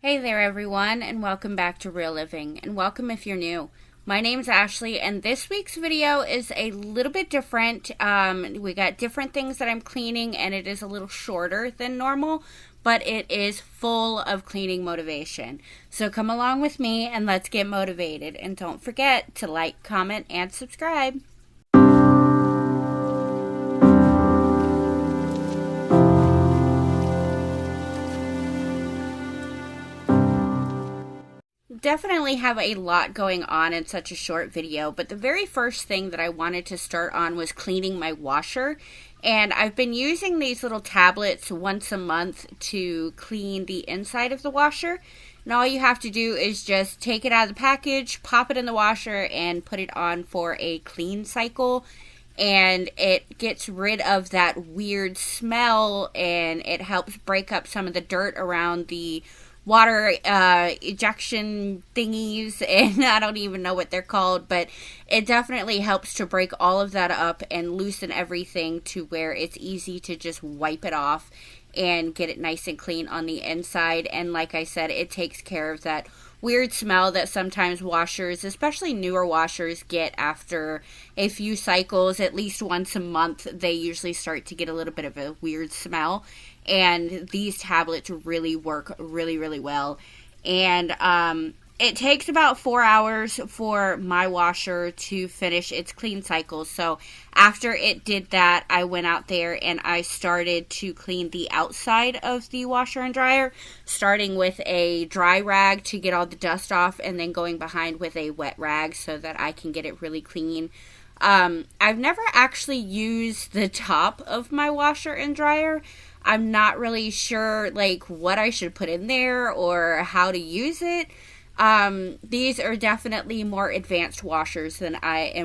Hey there, everyone, and welcome back to Real Living, and welcome if you're new. My name's Ashley, and this week's video is a little bit different. We got different things that I'm cleaning, and it is a little shorter than normal, but it is full of cleaning motivation. So come along with me, and let's get motivated. And don't forget to like, comment, and subscribe. Definitely have a lot going on in such a short video, but the very first thing that I wanted to start on was cleaning my washer. And I've been using these little tablets once a month to clean the inside of the washer. And all you have to do is just take it out of the package, pop it in the washer, and put it on for a clean cycle. And it gets rid of that weird smell, and it helps break up some of the dirt around the water ejection thingies, and I don't even know what they're called, but it definitely helps to break all of that up and loosen everything to where it's easy to just wipe it off and get it nice and clean on the inside. And like I said, it takes care of that weird smell that sometimes washers, especially newer washers, get after a few cycles. At least once a month they usually start to get a little bit of a weird smell, and these tablets really work really well. And it takes about 4 hours for my washer to finish its clean cycle. So after it did that, I went out there and I started to clean the outside of the washer and dryer, starting with a dry rag to get all the dust off, and then going behind with a wet rag so that I can get it really clean. I've never actually used the top of my washer and dryer. I'm not really sure like what I should put in there or how to use it. These are definitely more advanced washers than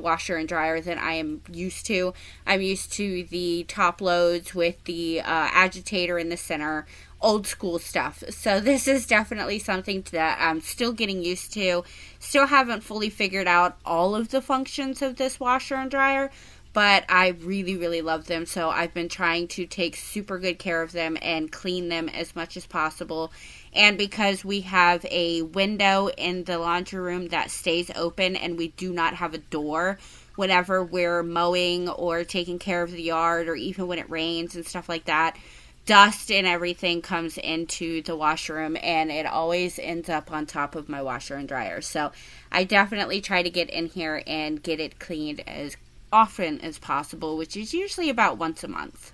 washer and dryer than I am used to. I'm used to the top loads with the agitator in the center, old school stuff. So this is definitely something that I'm still getting used to. Still haven't fully figured out all of the functions of this washer and dryer, but I really love them. So I've been trying to take super good care of them and clean them as much as possible. And because we have a window in the laundry room that stays open, and we do not have a door whenever we're mowing or taking care of the yard, or even when it rains and stuff like that, dust and everything comes into the washroom, and it always ends up on top of my washer and dryer. So I definitely try to get in here and get it cleaned as often as possible, which is usually about once a month.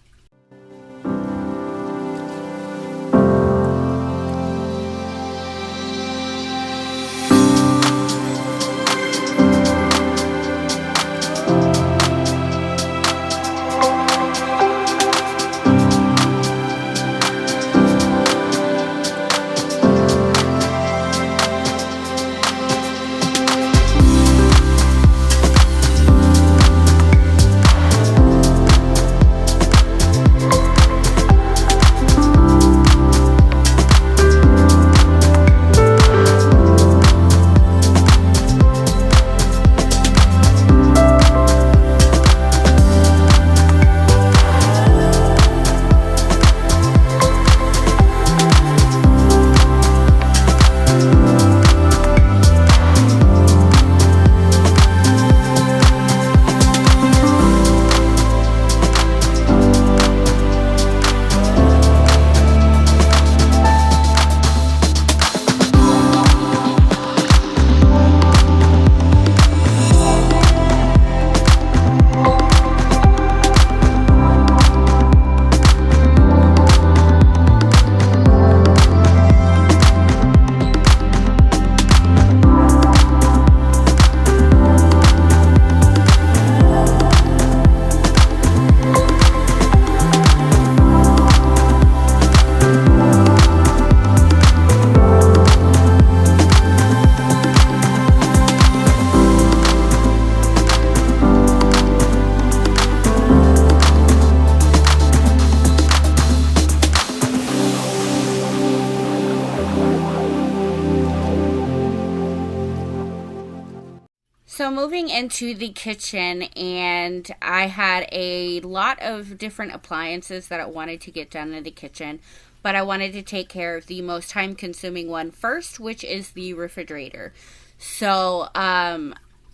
So moving into the kitchen, and I had a lot of different appliances that I wanted to get done in the kitchen. but I wanted to take care of the most time consuming one first, which is the refrigerator. So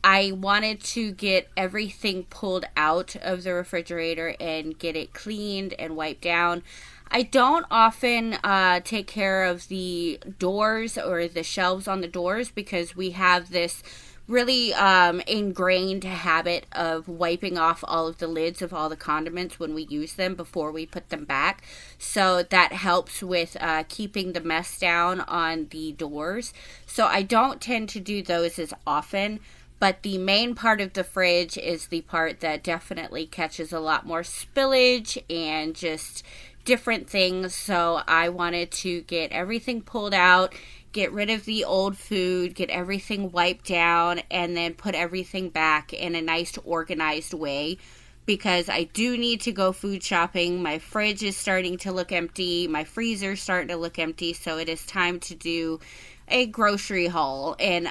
I wanted to get everything pulled out of the refrigerator and get it cleaned and wiped down. I don't often take care of the doors or the shelves on the doors because we have this really ingrained habit of wiping off all of the lids of all the condiments when we use them before we put them back. So that helps with keeping the mess down on the doors. So I don't tend to do those as often. But the main part of the fridge is the part that definitely catches a lot more spillage and just different things. So I wanted to get everything pulled out, get rid of the old food, get everything wiped down, and then put everything back in a nice organized way. Because I do need to go food shopping. My fridge is starting to look empty. My freezer's starting to look empty. So it is time to do a grocery haul. And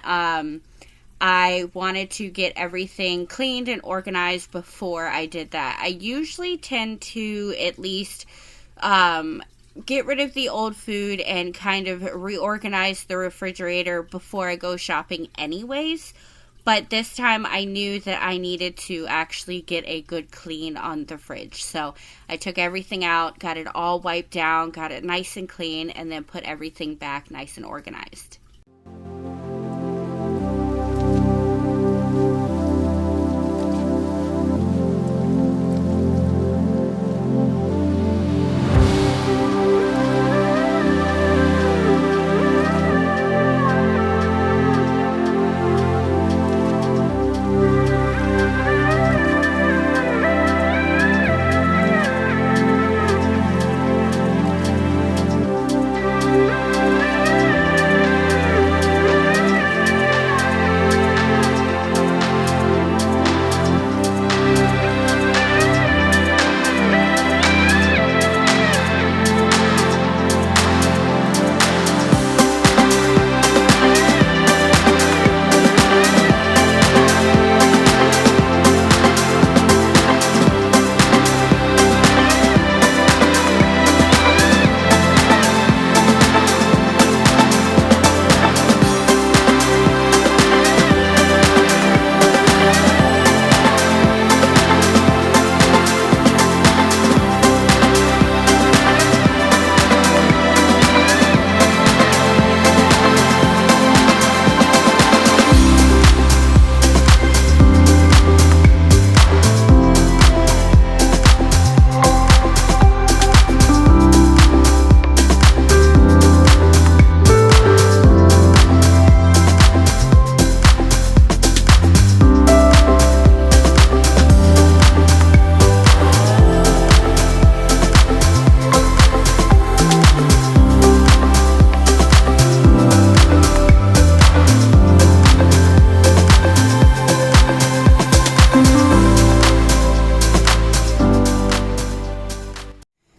I wanted to get everything cleaned and organized before I did that. I usually tend to at least get rid of the old food and kind of reorganize the refrigerator before I go shopping anyways. But this time I knew that I needed to actually get a good clean on the fridge. So I took everything out, got it all wiped down, got it nice and clean, and then put everything back nice and organized.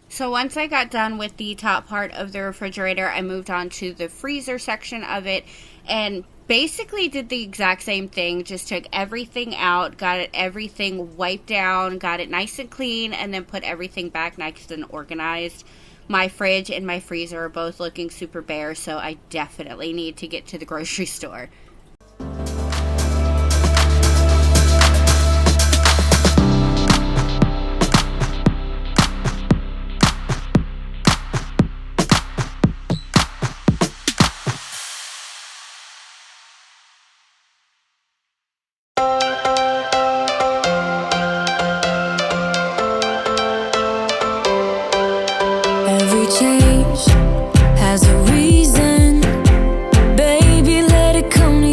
So once I got done with the top part of the refrigerator, I moved on to the freezer section of it and basically did the exact same thing. Just took everything out, got everything wiped down, got it nice and clean, and then put everything back nice and organized. My fridge and my freezer are both looking super bare, so I definitely need to get to the grocery store. Every change has a reason, baby, let it come to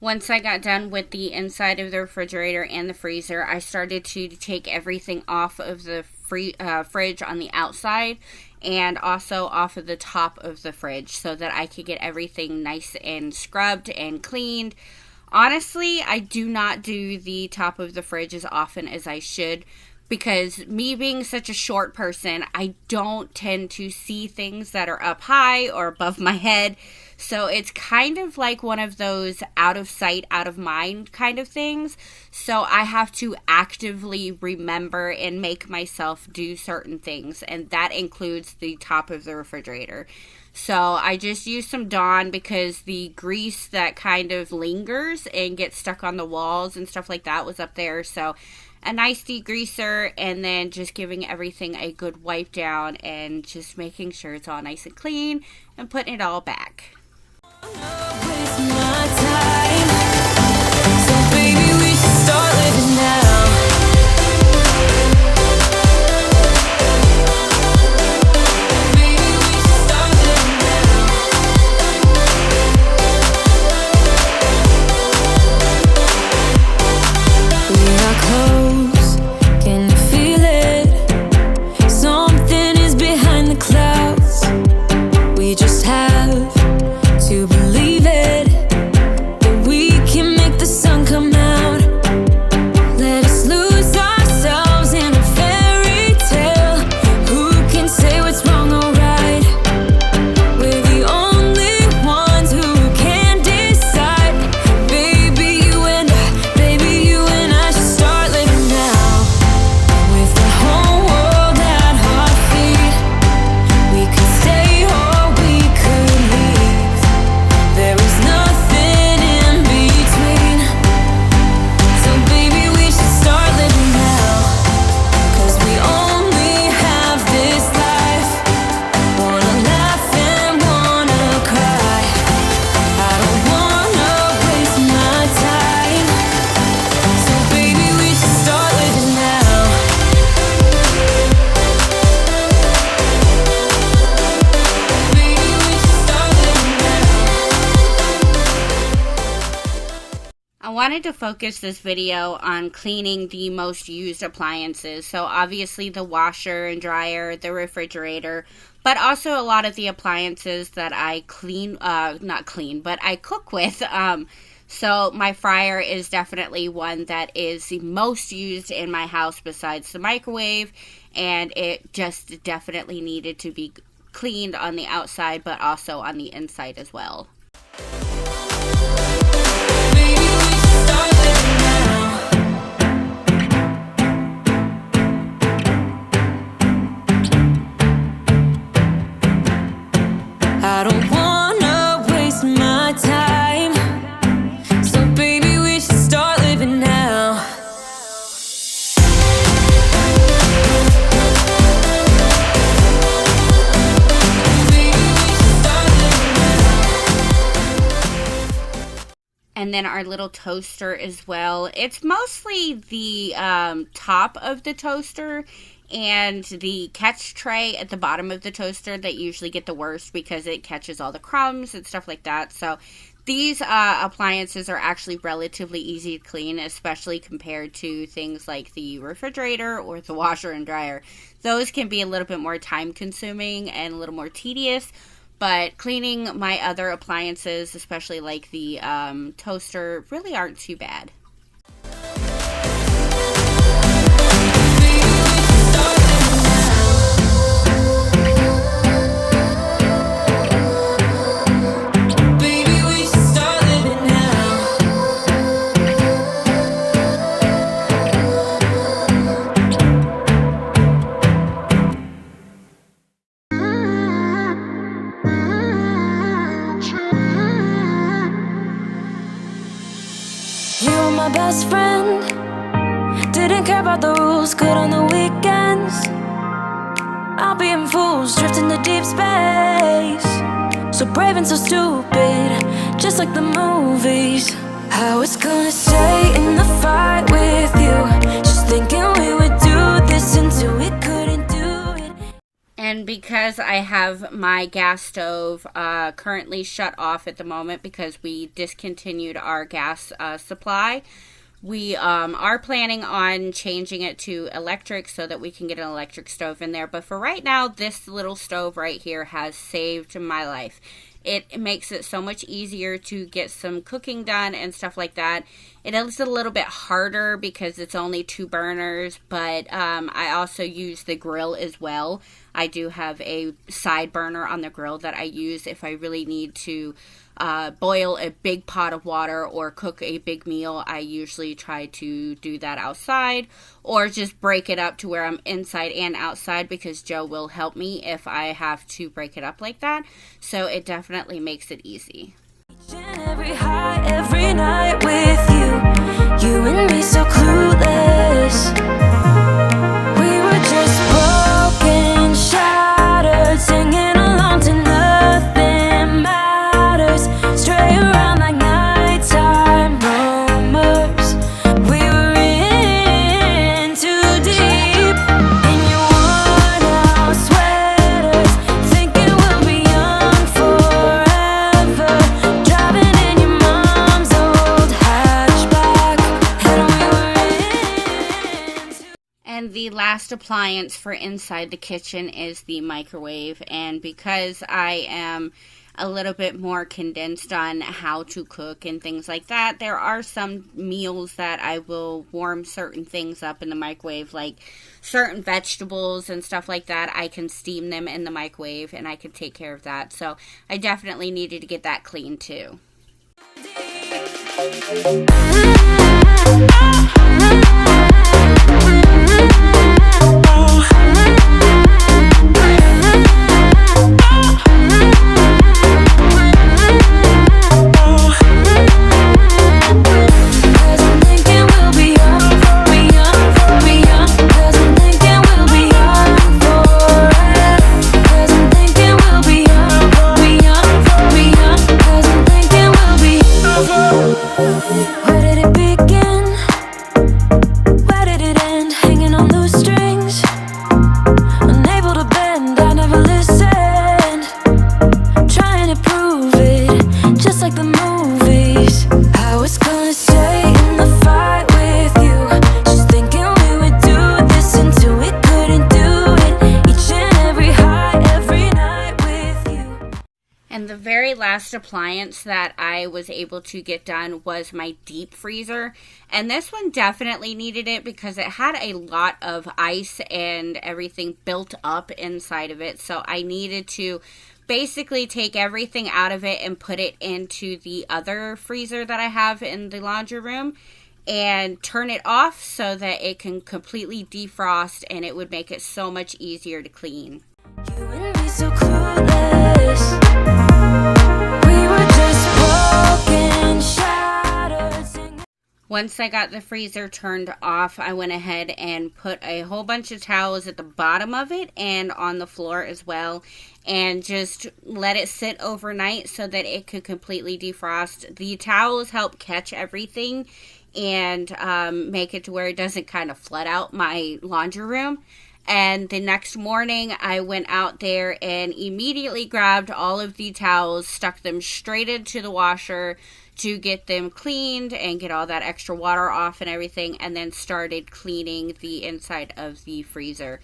Once I got done with the inside of the refrigerator and the freezer, I started to take everything off of the fridge on the outside and also off of the top of the fridge so that I could get everything nice and scrubbed and cleaned. Honestly, I do not do the top of the fridge as often as I should because me being such a short person, I don't tend to see things that are up high or above my head. So it's kind of like one of those out of sight, out of mind kind of things. So I have to actively remember and make myself do certain things. And that includes the top of the refrigerator. So I just use some Dawn because the grease that kind of lingers and gets stuck on the walls and stuff like that was up there. So a nice degreaser, and then just giving everything a good wipe down and just making sure it's all nice and clean and putting it all back. I wanted to focus this video on cleaning the most used appliances. So obviously the washer and dryer, the refrigerator, but also a lot of the appliances that I I cook with. So my fryer is definitely one that is the most used in my house besides the microwave, and it just definitely needed to be cleaned on the outside, but also on the inside as well. I don't wanna waste my time, so baby we should start living now. And then our little toaster as well. It's mostly the top of the toaster and the catch tray at the bottom of the toaster that usually get the worst because it catches all the crumbs and stuff like that. So these appliances are actually relatively easy to clean, especially compared to things like the refrigerator or the washer and dryer. Those can be a little bit more time consuming and a little more tedious, but cleaning my other appliances, especially like the toaster, really aren't too bad. My best friend didn't care about the rules, good on the weekends. I'll be in fools, drifting to deep space. So brave and so stupid, just like the movies. I was gonna stay in the fight with you, just thinking we would do this until we couldn't do it. And because I have my gas stove currently shut off at the moment because we discontinued our gas supply, we are planning on changing it to electric so that we can get an electric stove in there. But for right now, this little stove right here has saved my life. It makes it so much easier to get some cooking done and stuff like that. It is a little bit harder because it's only 2 burners, but I also use the grill as well. I do have a side burner on the grill that I use if I really need to boil a big pot of water or cook a big meal. I usually try to do that outside or just break it up to where I'm inside and outside, because Joe will help me if I have to break it up like that. So it definitely makes it easy. Every high, every night with you and me so clueless. We were just broken, shattered, singing along to nothing matters. Stray around like nighttime rumors. We were in too deep in your worn out sweaters, thinking we'll be young forever. Driving in your mom's old hatchback, and we were in too. And the last appliance for inside the kitchen is the microwave. And because I am a little bit more condensed on how to cook and things like that, there are some meals that I will warm certain things up in the microwave, like certain vegetables and stuff like that. I can steam them in the microwave and I can take care of that. So I definitely needed to get that clean too. Cause I'm thinking we'll be young, be young, be young. Cause I'm thinking we'll be young forever. Cause I'm thinking we'll be young, be young, be young. Cause I'm thinking we'll be. Where did it begin? Where did it end? Hanging on loose strings, unable to bend. I never listened, trying to prove it, just like the movies. I was gonna stay in the fight with you, just thinking we would do this until we couldn't do it. Each and every high, every night with you. And the very last appliance that I was able to get done was my deep freezer. And this one definitely needed it because it had a lot of ice and everything built up inside of it. So I needed to basically take everything out of it and put it into the other freezer that I have in the laundry room and turn it off so that it can completely defrost, and it would make it so much easier to clean. You and me so clueless. We were just broken, shattered, singing. Once I got the freezer turned off, I went ahead and put a whole bunch of towels at the bottom of it and on the floor as well, and just let it sit overnight so that it could completely defrost. The towels help catch everything and make it to where it doesn't kind of flood out my laundry room. And the next morning, I went out there and immediately grabbed all of the towels, stuck them straight into the washer to get them cleaned and get all that extra water off and everything, and then started cleaning the inside of the freezer.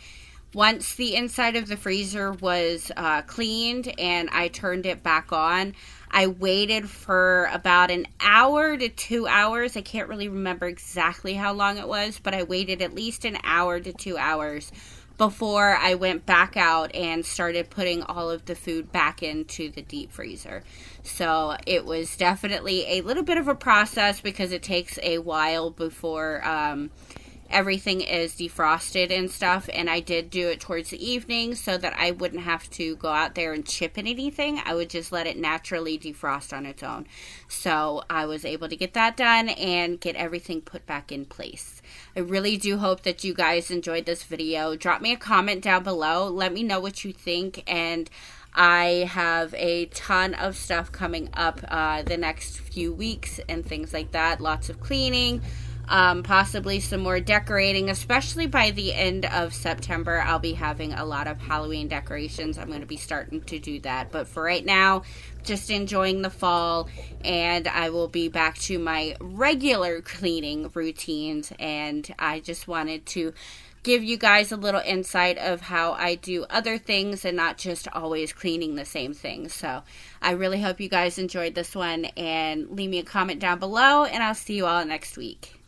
Once the inside of the freezer was cleaned and I turned it back on, I waited for about an hour to 2 hours. I can't really remember exactly how long it was, but I waited at least an hour to 2 hours before I went back out and started putting all of the food back into the deep freezer. So it was definitely a little bit of a process because it takes a while before everything is defrosted and stuff, and I did do it towards the evening so that I wouldn't have to go out there and chip in anything. I would just let it naturally defrost on its own. So I was able to get that done and get everything put back in place. I really do hope that you guys enjoyed this video. Drop me a comment down below. Let me know what you think, and I have a ton of stuff coming up the next few weeks and things like that. Lots of cleaning. Possibly some more decorating, especially by the end of September. I'll be having a lot of Halloween decorations. I'm going to be starting to do that. But for right now, just enjoying the fall, and I will be back to my regular cleaning routines. And I just wanted to give you guys a little insight of how I do other things and not just always cleaning the same thing. So I really hope you guys enjoyed this one, and leave me a comment down below, and I'll see you all next week.